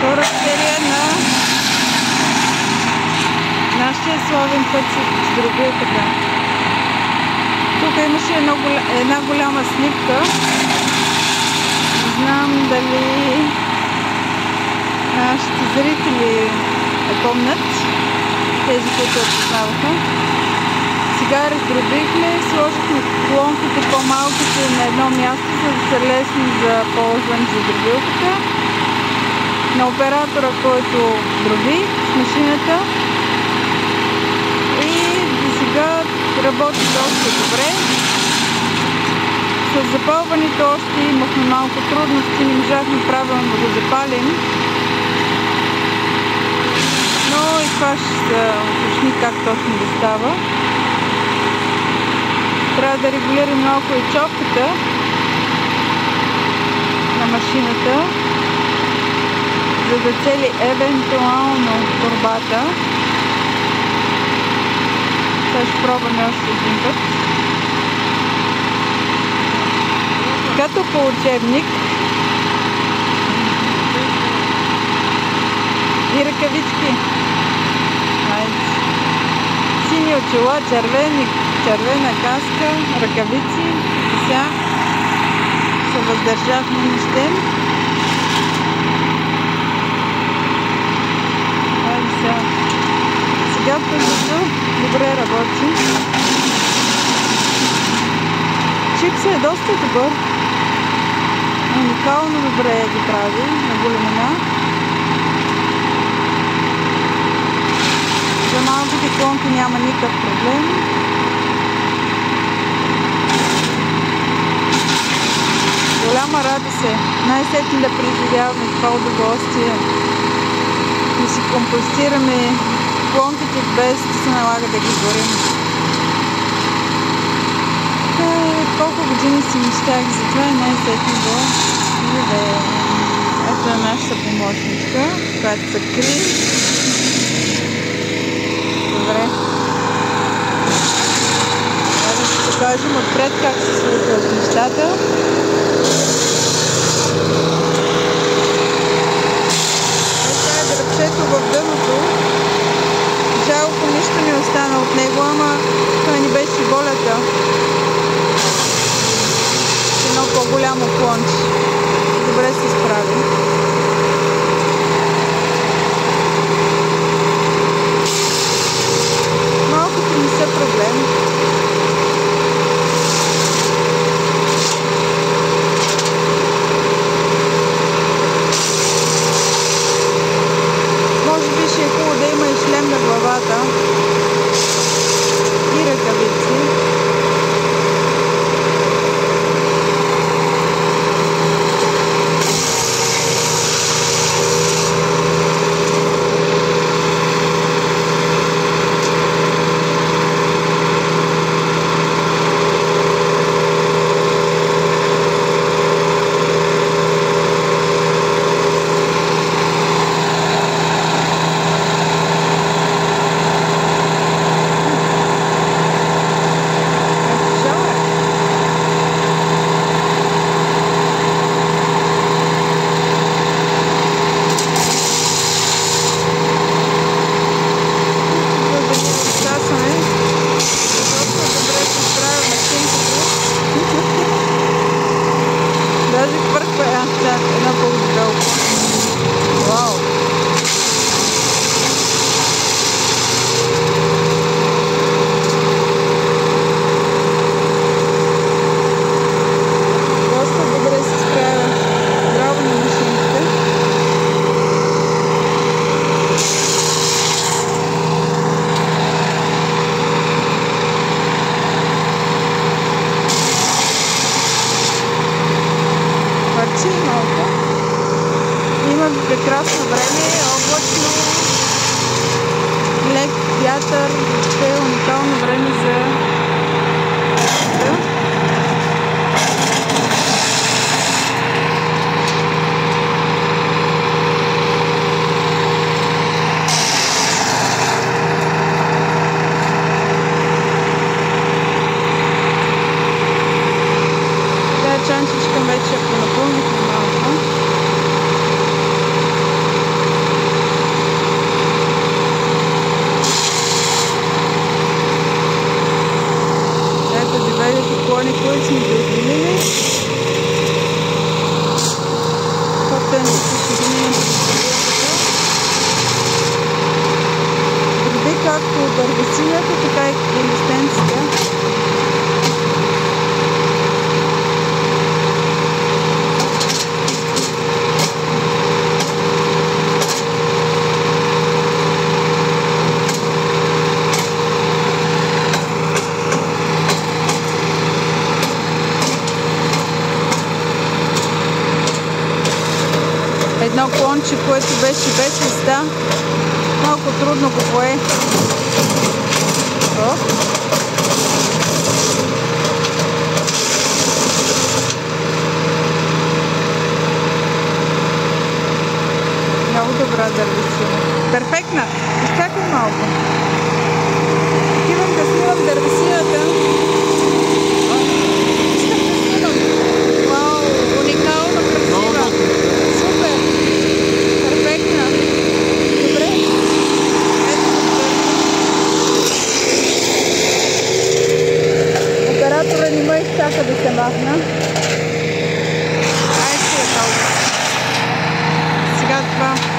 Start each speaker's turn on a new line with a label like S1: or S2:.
S1: Втора серия на нашия славен път с Дробилката. Тук имаше една голяма сливка. Не знам дали нашите зрители я помнят, тези, които я познаваха. Сега раздробихме, сложихме колонките по-малките на едно място, за да са лесни за ползване за дробилката. На оператора, който дроби с машината. И до сега работи доста добре. С запалването още имахме малко трудности, не можахме правилно да го запалим. Но и това ще се уточни как точно да става. Трябва да регулирам малко и човката на машината, за да цели евентуално торбата. Сега ще пробваме още един път. Като по учебник и ръкавички. Сини очила, червена каска, ръкавици. Сега се въздържахме нещем. Сега пътето добре работи. Чипсът е доста добър. Уникално добре ги прави на големина. За малките клонки няма никакъв проблем. Голяма радост е най-сетне да преживяваме това удоволствие. Да си компостираме клонките без да се налага да ги горим. Колко години си мечтах, затова и най-сетне да живеем. Ето е нашата помощничка, която се крие. Добре. Трябва да си покажем отпред как се случват нещата. Това е дръпчето в дъното. Жалко нищо не остана от него, ама това ни беше волята. Едно по-голямо клонче. Добре се справи. Малкото не са проблем. Може би ще е хубаво да има и шлем на главата и ръкавици. Има прекрасно време, облачно, лек вятър, въобще е уникално време за чанчичка вече понапълнихме малко. момента ще ги минем по дроби както от дървесинята, така и по листенците. Едно клонче, което беше без листа, малко трудно го пое. Много добра дървесина. Перфектна! Изчакай малко. Отивам да снимам дървесината. Не ме изчака да се махна. Ай, сега това.